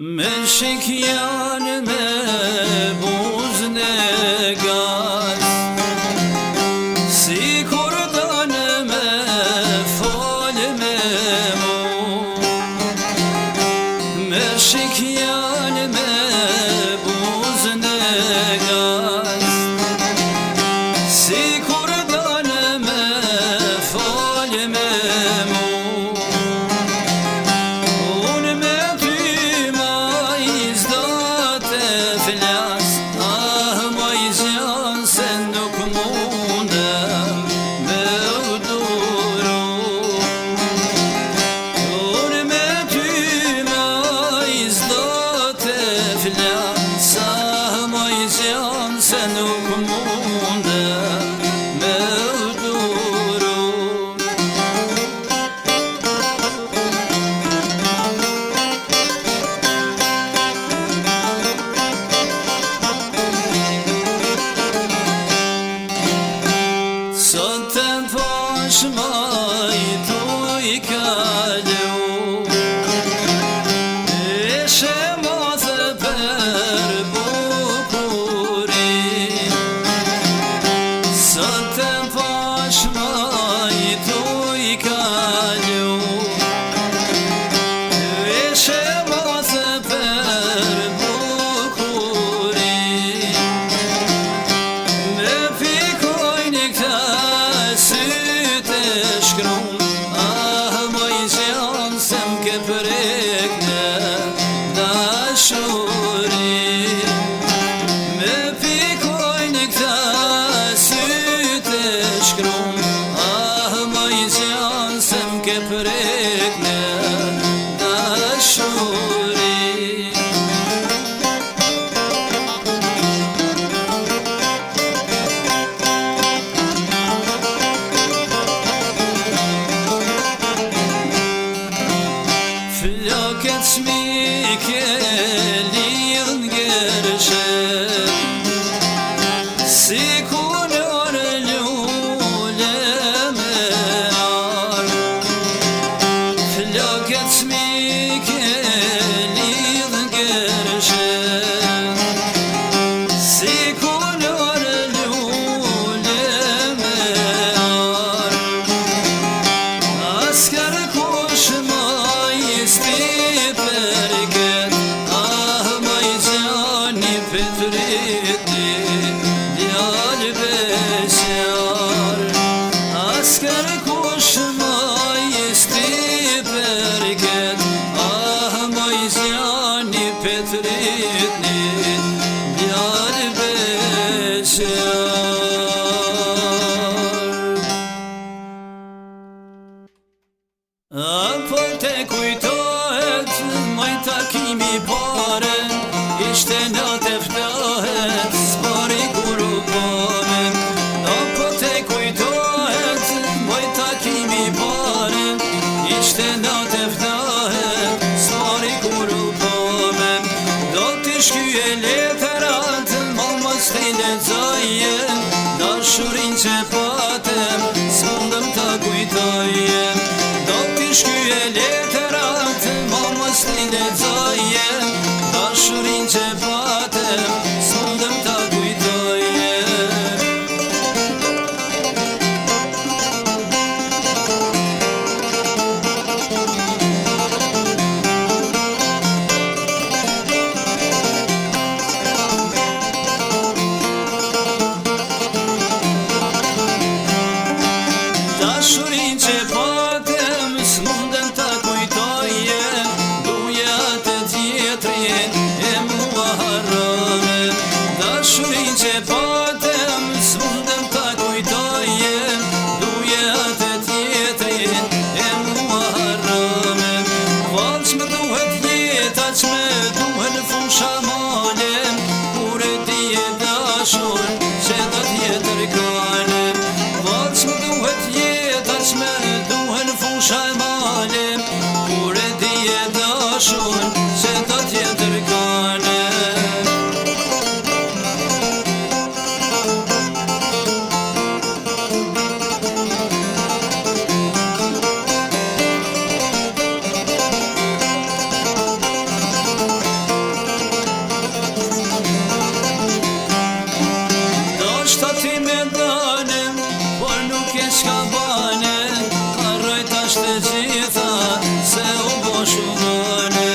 Me shikjan me buz në gaz, si kur danë me fol me mu. Me shikjan me buz në gaz, si kur danë me fol me mu. Flokët smike lidhën gërshën, si kulor lule me arë. Flokët smike lidhën gërshën, si kulor lule me arë. Askar kush ma isti përket, te kujtohet moj takimi pare, ishte natë e ftohet, s'pari kur u pare. Po te kujtohet moj takimi pare, ishte natë e ftohet, s'pari kur u pare. Do t'i shkyje letërat, mos t'i lexoje, dashurin që patem, s'mundëm t'a kujtoje. Do t'i shkyje letërat, mos t'i lexoje, dashurin që patem, s'mundëm t'a kujtoje. Dashurin që patem, s'mundem t'a kujtoje, duja të tjetrin e mua harrove. Dashurin që patem, s'mundem t'a kujtoje, duja të tjetrin e mua harrove. Val që më duhet jeta, që më duhet fusha male, kur e ti e dashur, që do tjetër kane. Val që më duhet jeta, që me duhen fusha e male, kur e di e dashur, që do tjetër kane. Do shta ti me danem, por nuk e shka bane, harroj tash të gjitha, se u bo shumane.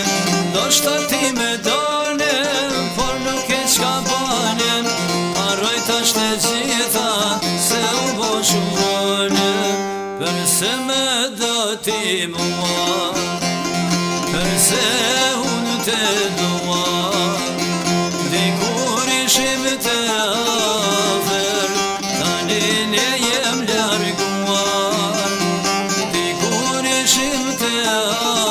Do shta ti me danem, por nuk e shka bane, harroj tash të gjitha, se u bo shumane. Përse me do ti mua, përse unë te dua, dikur ishim të afer, tani ne jem larguar. Dikur ishim të afer,